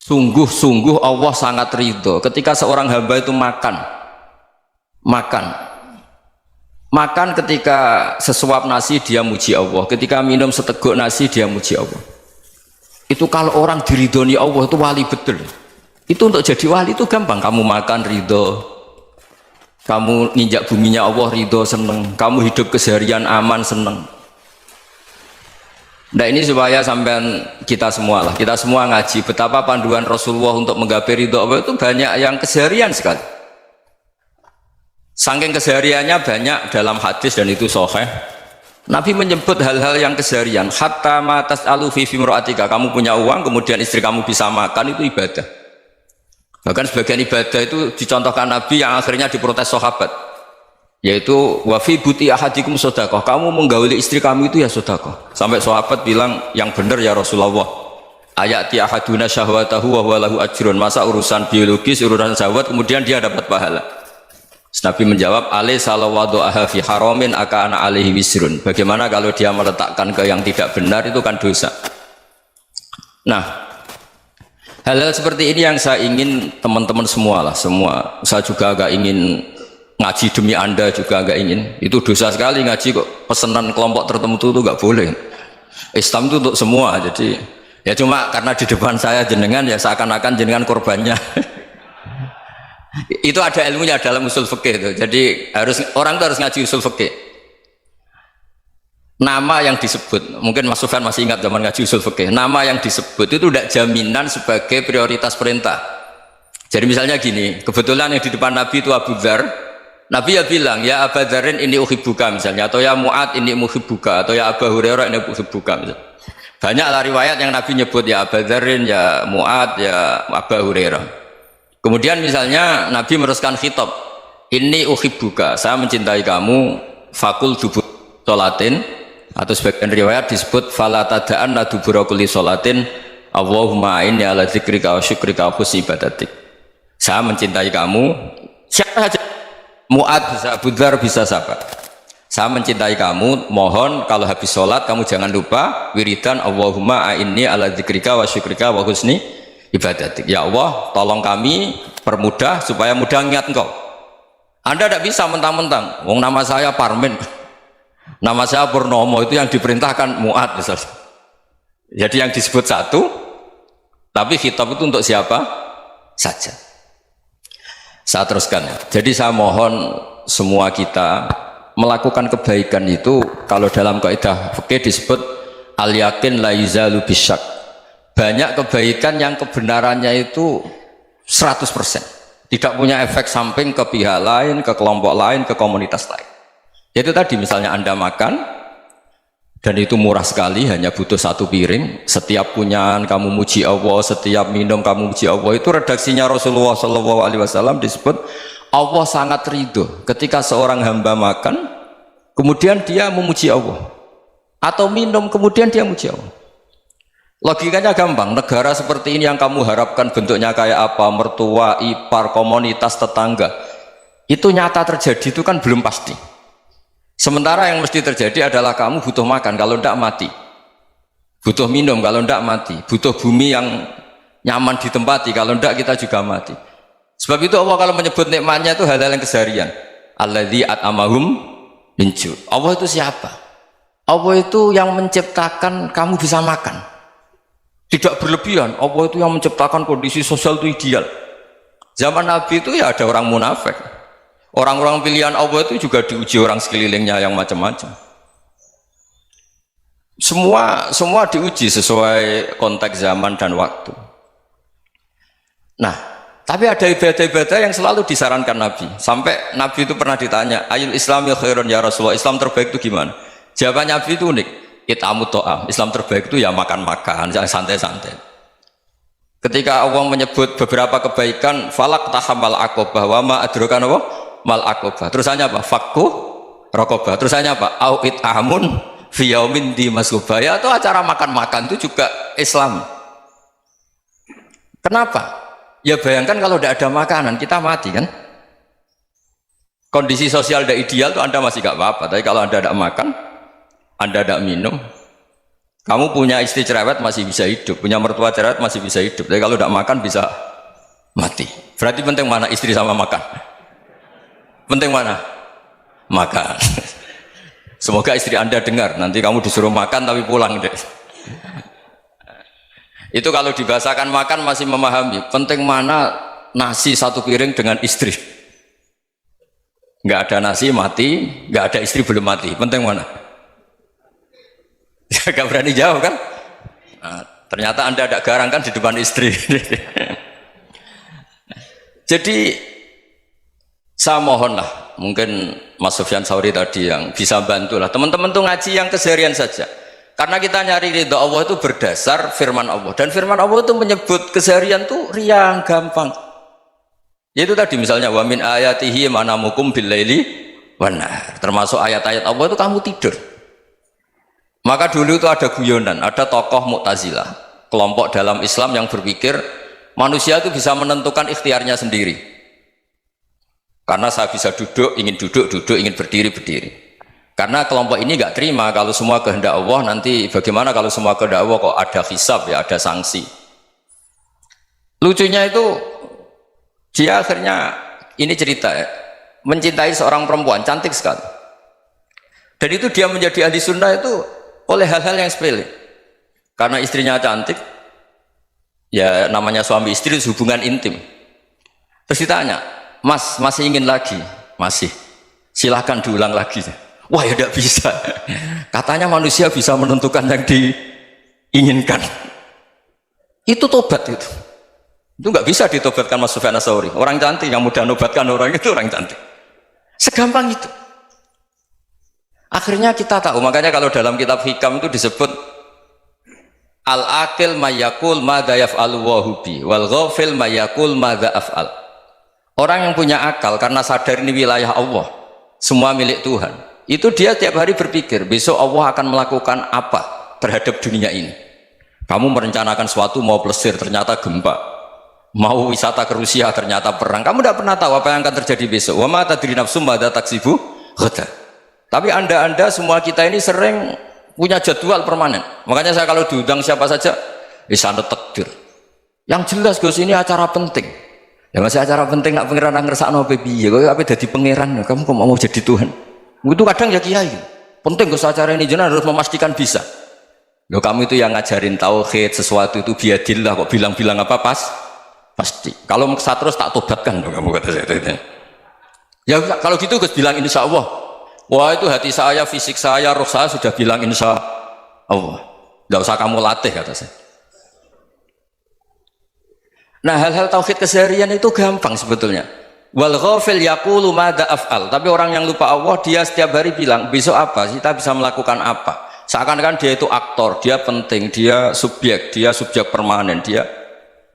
Sungguh-sungguh Allah sangat ridho ketika seorang hamba itu makan ketika sesuap nasi dia muji Allah, ketika minum seteguk nasi dia muji Allah. Itu kalau orang diridhoni Allah itu wali betul. Itu untuk jadi wali itu gampang, kamu makan ridho, kamu nginjak buminya Allah ridho seneng, kamu hidup keseharian aman seneng. Nah ini supaya sampean kita semua ngaji betapa panduan Rasulullah untuk menggapai ridho Allah itu banyak yang keseharian sekali. Saking kesehariannya banyak dalam hadis dan itu sahih. Nabi menyebut hal-hal yang keseharian. Hatta matas alu fi fimroatika, kamu punya uang kemudian istri kamu bisa makan itu ibadah. Bahkan sebagian ibadah itu dicontohkan Nabi yang akhirnya diprotes sahabat, yaitu wafi buti ahadikum sodakoh, kamu menggauli istri kamu itu ya sodakoh. Sampai sahabat bilang yang benar ya Rasulullah, ayati ahaduna syahwatahu wa huwa lahu ajrun, masa urusan biologis urusan syahwat kemudian dia dapat pahala. Nabi menjawab alai salawadu aha fi haramin akana alaihi wisrun, bagaimana kalau dia meletakkan ke yang tidak benar itu kan dosa. Nah hal-hal seperti ini yang saya ingin teman-teman semua saya juga agak ingin ngaji demi anda juga agak ingin. Itu dosa sekali ngaji kok pesanan kelompok tertentu itu nggak boleh. Islam itu untuk semua, jadi ya cuma karena di depan saya jenengan ya seakan-akan jenengan korbannya. Itu ada ilmunya dalam usul fikih itu. Jadi orang itu harus ngaji usul fikih. Nama yang disebut, mungkin Mas Sufyan masih ingat zaman ngaji usul fikih, nama yang disebut itu tidak jaminan sebagai prioritas perintah. Jadi misalnya gini, kebetulan yang di depan Nabi itu Abu Dzar, Nabi ya bilang ya Abu Dzarin ini uhibbuka misalnya, atau ya Mu'ad ini uhibbuka, atau ya Abu Hurairah ini uhibbuka misalnya. Banyaklah riwayat yang Nabi nyebut ya Abu Dzarin, ya Mu'ad, ya Abu Hurairah. Kemudian misalnya Nabi meneruskan khitab, ini uhibbuka, saya mencintai kamu, fakul dubur sholatin, atau sebagian riwayat disebut fala tada'anna dubura kulli sholatin Allahumma inni ala dzikrika wa syukrika wa husni ibadatik. Saya mencintai kamu, siapa saja, Mu'ad bisa, Abu Dzar bisa siapa, saya mencintai kamu, mohon kalau habis sholat kamu jangan lupa wiridan Allahumma inni ala dzikrika wa syukrika wa husni ibadatik. Ya Allah tolong kami permudah supaya mudah ingat engkau. Anda tidak bisa mentang-mentang wong nama saya Parmin, nama saya Purnomo, itu yang diperintahkan Mu'ad misalnya. Jadi yang disebut satu tapi khitab itu untuk siapa saja. Saya teruskan ya. Jadi saya mohon semua kita melakukan kebaikan itu, kalau dalam kaidah fikih disebut al yakin la yuzalu bisyak. Banyak kebaikan yang kebenarannya itu 100%, tidak punya efek samping ke pihak lain, ke kelompok lain, ke komunitas lain. Itu tadi misalnya Anda makan dan itu murah sekali, hanya butuh satu piring, setiap punyaan kamu muji Allah, setiap minum kamu muji Allah. Itu redaksinya Rasulullah SAW disebut Allah sangat ridho ketika seorang hamba makan kemudian dia memuji Allah, atau minum kemudian dia muji Allah. Logikanya gampang, negara seperti ini yang kamu harapkan bentuknya kayak apa, mertua, ipar, komunitas, tetangga, itu nyata terjadi itu kan belum pasti. Sementara yang mesti terjadi adalah kamu butuh makan, kalau tidak mati, butuh minum, kalau tidak mati, butuh bumi yang nyaman ditempati, kalau tidak kita juga mati. Sebab itu Allah kalau menyebut nikmatnya itu hal-hal yang keseharian. Alladzi at'amahum min ju'. Allah itu siapa? Allah itu yang menciptakan kamu bisa makan, tidak berlebihan. Allah itu yang menciptakan kondisi sosial itu ideal. Zaman Nabi itu ya ada orang munafik, orang-orang pilihan Allah itu juga diuji orang sekelilingnya yang macam-macam. Semua diuji sesuai konteks zaman dan waktu. Nah, tapi ada ibadah-ibadah yang selalu disarankan Nabi. Sampai Nabi itu pernah ditanya, ayul islami khairun ya Rasulullah, Islam terbaik itu gimana? Jawaban Nabi itu unik, itamu to'am, Islam terbaik itu ya makan-makan, jangan santai-santai. Ketika Allah menyebut beberapa kebaikan, falak tahamal aqobah, wa ma adrokan apa? Mal aqobah. Terusannya apa? Fakku rokobah. Terusannya apa? Au it'amun fiyaumin di masubah. Ya, itu acara makan-makan itu juga Islam. Kenapa? Ya bayangkan kalau tidak ada makanan, kita mati kan? Kondisi sosial tidak ideal itu Anda masih gak apa-apa, tapi kalau Anda tidak makan, Anda tidak minum, Kamu punya istri cerewet masih bisa hidup, punya mertua cerewet masih bisa hidup. Tapi kalau tidak makan bisa mati. Berarti penting mana istri sama makan? Penting mana? Makan. Semoga istri Anda dengar. Nanti kamu disuruh makan tapi pulang deh. Itu kalau dibahasakan makan masih memahami. Penting mana nasi satu piring dengan istri? Nggak ada nasi mati, nggak ada istri belum mati. Penting mana? Gak berani jawab kan? Nah, ternyata Anda ada garang kan di depan istri. Jadi saya mohonlah, mungkin Mas Sufyan Sauri tadi yang bisa bantulah teman-teman tuh ngaji yang keseharian saja. Karena kita nyari ridha Allah itu berdasar firman Allah, dan firman Allah itu menyebut keseharian tuh riang gampang. Yaitu tadi misalnya wa min ayatihi manamukum bil laili wan nahar. Termasuk ayat-ayat Allah itu kamu tidur. Maka dulu itu ada guyonan, ada tokoh Mu'tazilah, kelompok dalam Islam yang berpikir manusia itu bisa menentukan ikhtiarnya sendiri. Karena saya bisa duduk, ingin duduk, duduk, ingin berdiri, berdiri. Karena kelompok ini nggak terima kalau semua kehendak Allah, nanti bagaimana kalau semua kehendak Allah kok ada hisab ya, ada sanksi. Lucunya itu dia akhirnya, ini cerita ya, mencintai seorang perempuan cantik sekali. Dan itu dia menjadi ahli sunnah itu oleh hal-hal yang sepele. Karena istrinya cantik, ya namanya suami istri hubungan intim. Terus ditanya, Mas masih ingin lagi? Masih. Silahkan diulang lagi. Wah ya tidak bisa. Katanya manusia bisa menentukan yang diinginkan. Itu tobat itu. Itu nggak bisa ditobatkan Mas Sufyan Ats-Tsauri. Orang cantik yang mudah nobatkan orang itu orang cantik. Segampang itu. Akhirnya kita tahu, makanya kalau dalam kitab Hikam itu disebut al-aqil mayyakul madza yaf'alu wa hubi wal ghafil mayyakul madza af'al. Orang yang punya akal karena sadar ini wilayah Allah, semua milik Tuhan, itu dia tiap hari berpikir besok Allah akan melakukan apa terhadap dunia ini. Kamu merencanakan suatu mau plesir ternyata gempa, mau wisata ke Rusia ternyata perang. Kamu tidak pernah tahu apa yang akan terjadi besok. Wa ma tadri nafsum madza taksibu ghadan. Tapi anda semua kita ini sering punya jadwal permanen. Makanya saya kalau diundang siapa saja, sana takdir. Yang jelas Gus ini acara penting. Ya masih acara penting nak pangeran ngersakno piye? Kok ape dadi pangeran? Kamu kok mau jadi Tuhan? Itu kadang ya kiai. Penting Gus acara ini jenengan harus memastikan bisa. Loh kamu itu yang ngajarin tauhid, sesuatu itu biadillah kok bilang-bilang apa pasti. Kalau maksa terus tak tobatkan loh kamu kata saya. Ya kalau gitu Gus bilang insya Allah. Wah itu hati saya, fisik saya, roh saya sudah bilang insya Allah. Tidak usah kamu latih kata saya. Nah hal-hal tauhid keseharian itu gampang sebetulnya. Wal ghafil yaqulu madza af'al. Tapi orang yang lupa Allah dia setiap hari bilang besok apa? Kita bisa melakukan apa? Seakan-akan dia itu aktor, dia penting, dia subjek permanen, dia.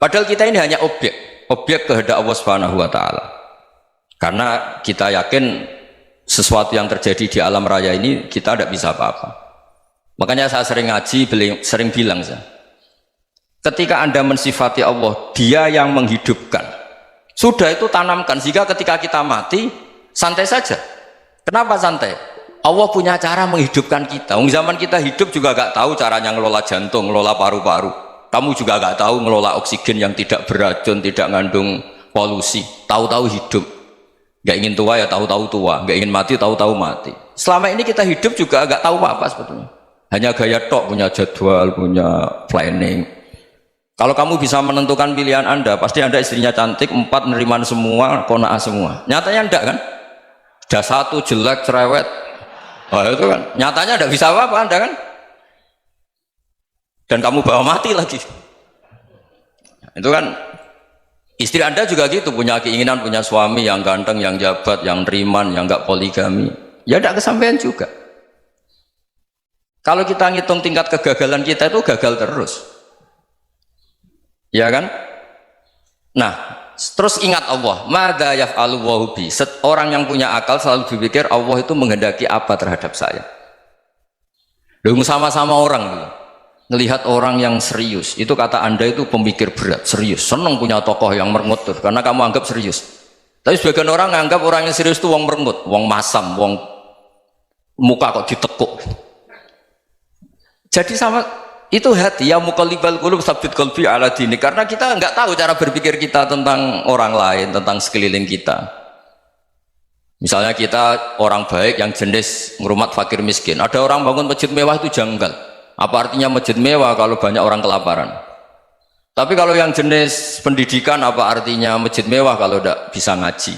Padahal kita ini hanya objek kehendak Allah Subhanahu wa taala. Karena kita yakin sesuatu yang terjadi di alam raya ini kita tidak bisa apa-apa. Makanya saya sering ngaji, sering bilang saya, ketika Anda mensifati Allah, dia yang menghidupkan, sudah itu tanamkan sehingga ketika kita mati santai saja. Kenapa santai? Allah punya cara menghidupkan kita. Zaman kita hidup juga gak tahu caranya ngelola jantung, ngelola paru-paru. Kamu juga gak tahu ngelola oksigen yang tidak beracun, tidak ngandung polusi. Tahu-tahu hidup. Gak ingin tua ya tahu-tahu tua, gak ingin mati tahu-tahu mati. Selama ini kita hidup juga gak tahu apa-apa sebetulnya. Hanya gaya tok, punya jadwal, punya planning. Kalau kamu bisa menentukan pilihan Anda, pasti Anda istrinya cantik, 4 neriman semua, qanaah semua. Nyatanya enggak kan? Ada 1 jelek, cerewet. Oh itu kan, nyatanya enggak bisa apa-apa Anda kan? Dan kamu bawa mati lagi. Itu kan istri Anda juga gitu, punya keinginan punya suami yang ganteng, yang jabat, yang neriman, yang enggak poligami. Ya enggak kesampaian juga. Kalau kita ngitung tingkat kegagalan kita itu gagal terus. Ya kan? Nah, terus ingat Allah, madza yaf'alu wa bi. Orang yang punya akal selalu berpikir Allah itu menghendaki apa terhadap saya. Loh sama-sama orang gitu. Ngelihat orang yang serius, itu kata Anda itu pemikir berat, serius, senang punya tokoh yang merengut tuh, karena kamu anggap serius. Tapi sebagian orang nganggap orang yang serius itu wong merengut, wong masam, wong muka kok ditekuk. Jadi sama itu hati ya muqallibal qulub tsabbit qalbi ala dini, karena kita nggak tahu cara berpikir kita tentang orang lain, tentang sekeliling kita. Misalnya kita orang baik yang jenis ngrumat fakir miskin, ada orang bangun masjid mewah itu janggal. Apa artinya masjid mewah kalau banyak orang kelaparan? Tapi kalau yang jenis pendidikan, apa artinya masjid mewah kalau tidak bisa ngaji?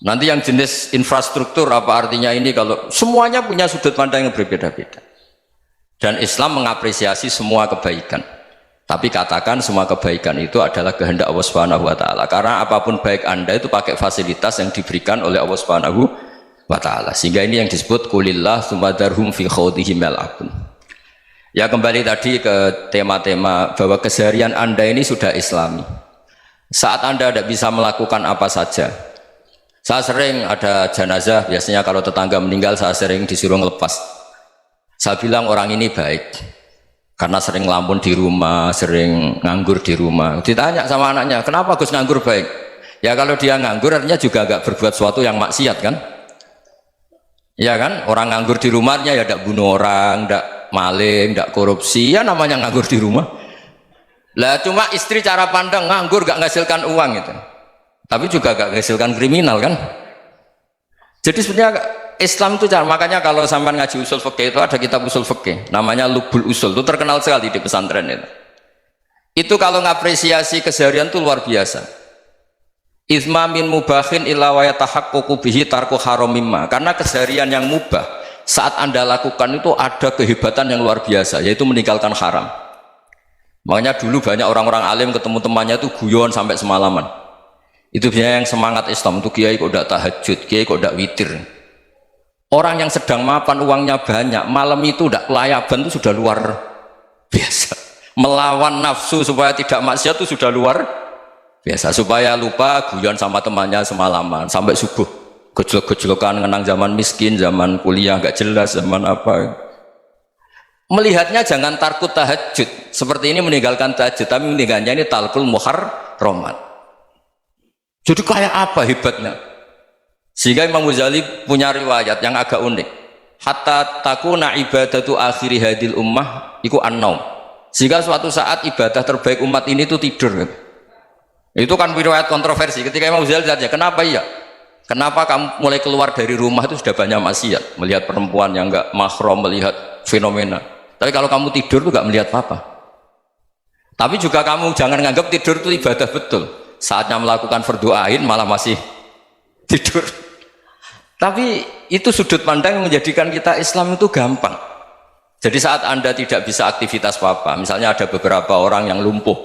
Nanti yang jenis infrastruktur, apa artinya ini kalau semuanya punya sudut pandang yang berbeda-beda. Dan Islam mengapresiasi semua kebaikan. Tapi katakan semua kebaikan itu adalah kehendak Allah Subhanahu wa taala. Karena apapun baik Anda itu pakai fasilitas yang diberikan oleh Allah Subhanahu wa taala. Sehingga ini yang disebut qulillah tsumma darhum fi khawdihim yal'abun. Ya, kembali tadi ke tema-tema bahwa keseharian Anda ini sudah Islami. Saat Anda tidak bisa melakukan apa saja. Saya sering ada jenazah, biasanya kalau tetangga meninggal saya sering disuruh ngelepas. Saya bilang orang ini baik karena sering ngelamun di rumah, sering nganggur di rumah. Ditanya sama anaknya, kenapa Gus nganggur baik? Ya kalau dia nganggur artinya juga agak berbuat sesuatu yang maksiat kan? Ya kan? Orang nganggur di rumahnya ya tidak bunuh orang, tidak maling, tidak korupsi, ya namanya nganggur di rumah. Lah cuma istri cara pandang nganggur gak menghasilkan uang itu. Tapi juga gak menghasilkan kriminal kan? Jadi sebenarnya Islam itu cara, makanya kalau sampai ngaji usul fikih itu ada kitab usul fikih namanya Lubul Usul, itu terkenal sekali di pesantren itu. Itu kalau ngapresiasi keseharian itu luar biasa. Izma min mubahin illa wa yatahaqqaqu bihi tarku haramimma. Karena keseharian yang mubah saat Anda lakukan itu ada kehebatan yang luar biasa, yaitu meninggalkan haram. Makanya dulu banyak orang-orang alim ketemu temannya itu guyon sampai semalaman. Itu biasanya yang semangat Islam itu, kiai kok tidak tahajud, kiai kok tidak witir. Orang yang sedang mapan uangnya banyak, malam itu tidak kelayaban itu sudah luar biasa. Melawan nafsu supaya tidak maksiat itu sudah luar biasa. Supaya lupa guyon sama temannya semalaman sampai subuh. Gejlok-gejlokan ngenang zaman miskin, zaman kuliah nggak jelas, zaman apa. Melihatnya jangan tarkut tahajud. Seperti ini meninggalkan tahajud, tapi meninggalkannya ini talkul muharramat. Jadi kayak apa hebatnya? Sehingga Imam Ghazali punya riwayat yang agak unik. Hatta takuna ibadatu akhiri hadil ummah iku an-naum. Sehingga suatu saat ibadah terbaik umat ini itu tidur. Itu kan riwayat kontroversi. Ketika Imam Ghazali tanya, kenapa iya? Kenapa kamu mulai keluar dari rumah itu sudah banyak maksiat, melihat perempuan yang enggak mahram, melihat fenomena. Tapi kalau kamu tidur itu enggak melihat apa-apa. Tapi juga kamu jangan menganggap tidur itu ibadah betul. Saatnya melakukan fardhu ain malah masih tidur. Tapi itu sudut pandang yang menjadikan kita Islam itu gampang. Jadi saat Anda tidak bisa aktivitas apa-apa, misalnya ada beberapa orang yang lumpuh.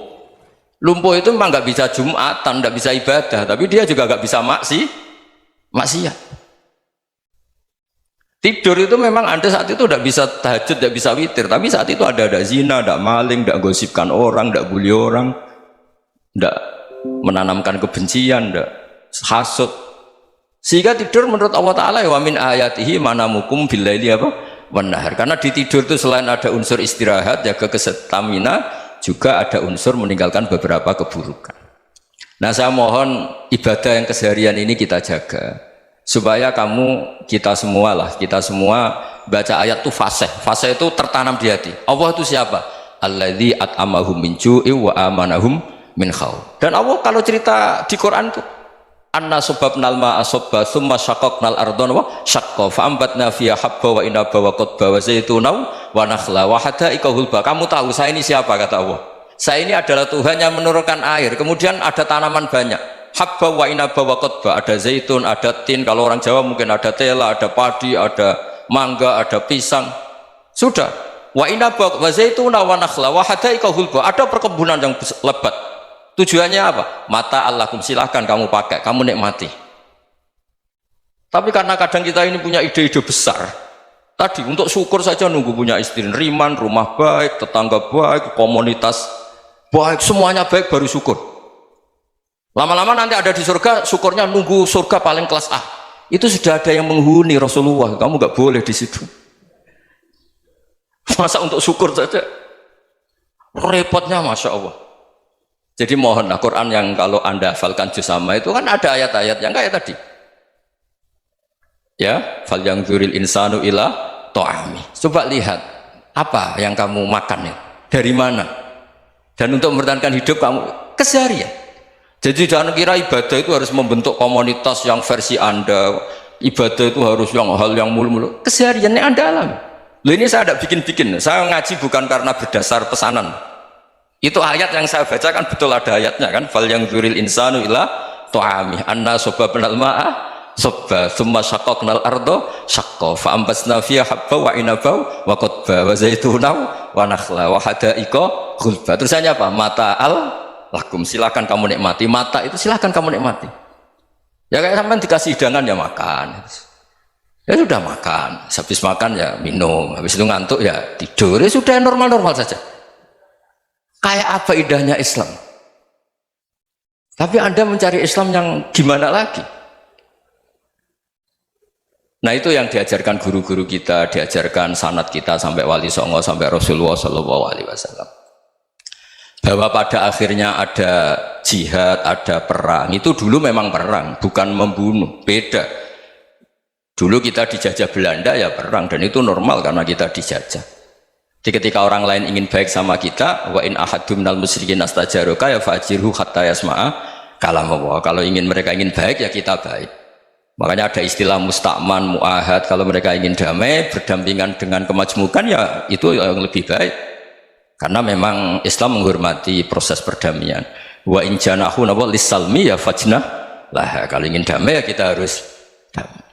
Lumpuh itu memang nggak bisa Jumatan, nggak bisa ibadah, tapi dia juga nggak bisa maksiat. Tidur itu memang Anda saat itu tidak bisa tahajud, tidak bisa witir, tapi saat itu ada zina, ada maling, tidak gosipkan orang, tidak bully orang, tidak menanamkan kebencian, tidak hasud. Sehingga tidur menurut Allah Ta'ala wa min ayatihi manamukum billaili apa? Wan-nahar. Karena di tidur itu selain ada unsur istirahat, jaga stamina, juga ada unsur meninggalkan beberapa keburukan. Nah, saya mohon ibadah yang keseharian ini kita jaga. Supaya kita semua baca ayat itu fasih. Fasih itu tertanam di hati. Allah itu siapa? Alladzi at'amahum min ju'i wa amanahum min khauf. Dan Allah kalau cerita di Quran itu anna subabnal ma'a subba thumma syaqaqnal ardhan wa syaqqa fa'ambatna fiha habba wa inaba wa qadba wa zaituna wa nakhla wa hada'iqa hulba. Kamu tahu saya ini siapa, kata Allah. Saya ini adalah Tuhan yang menurunkan air, kemudian ada tanaman banyak, habba wa inaba wa qadba, ada zaitun, ada tin, kalau orang Jawa mungkin ada tela, ada padi, ada mangga, ada pisang. Sudah. Wa inaba wa zaituna wa nakhla wa hada'iqa hulba, ada perkebunan yang lebat. Tujuannya apa? Mata Allahkum, silahkan kamu pakai, kamu nikmati. Tapi karena kadang kita ini punya ide-ide besar, tadi untuk syukur saja nunggu punya istri riman, rumah baik, tetangga baik, komunitas baik, semuanya baik baru syukur. Lama-lama nanti ada di surga, syukurnya nunggu surga paling kelas A. Itu sudah ada yang menghuni Rasulullah, kamu nggak boleh di situ. Masa untuk syukur saja? Repotnya Masya Allah. Jadi mohonlah Quran yang kalau Anda hafalkan juz sama itu kan ada ayat-ayat yang kayak tadi. Ya, fal yang dzuril insanu ila ta'ami. Coba lihat Apa yang kamu makan ya? Dari mana? Dan untuk mempertahankan hidup kamu keseharian. Jadi jangan kira ibadah itu harus membentuk komunitas yang versi Anda. Ibadah itu harus yang hal yang mulu-mulu. Kesehariannya Anda alami. Loh, ini saya tidak bikin-bikin. Saya ngaji bukan karena berdasar pesanan. Itu ayat yang saya baca kan betul ada ayatnya kan. Fal yang dzuril insanu ila tu'ami anna sobabnal ma'a sobba thumma syaqaqnal ardo syaqqa fa ambasna fiha habba wa inaba wa qadba wa zaituna wa nakhla wa hada'iqa ghulba. Terusannya apa? Mata al lakum, silakan kamu nikmati. Mata itu silakan kamu nikmati. Ya kayak sampean dikasih hidangan ya makan. Ya sudah makan, habis makan ya minum, habis itu ngantuk ya tidur. Ya sudah normal-normal saja. Kayak apa indahnya Islam. Tapi Anda mencari Islam yang gimana lagi? Nah itu yang diajarkan guru-guru kita, diajarkan sanad kita sampai Wali Songo, sampai Rasulullah SAW. Bahwa pada akhirnya ada jihad, ada perang. Itu dulu memang perang, bukan membunuh, beda. Dulu kita dijajah Belanda ya perang, dan itu normal karena kita dijajah. Jadi ketika orang lain ingin baik sama kita, wa in ahadum minal musyrikin astajaruka ya fajirhu hatta yasma'a kalam Allah. Kalau mereka ingin baik ya kita baik. Makanya ada istilah musta'man, mu'ahad. Kalau mereka ingin damai, berdampingan dengan kemajmukan ya itu yang lebih baik. Karena memang Islam menghormati proses perdamaian. Wa in janahu lis-salmi ya fajnah lah. Kalau ingin damai ya kita harus damai.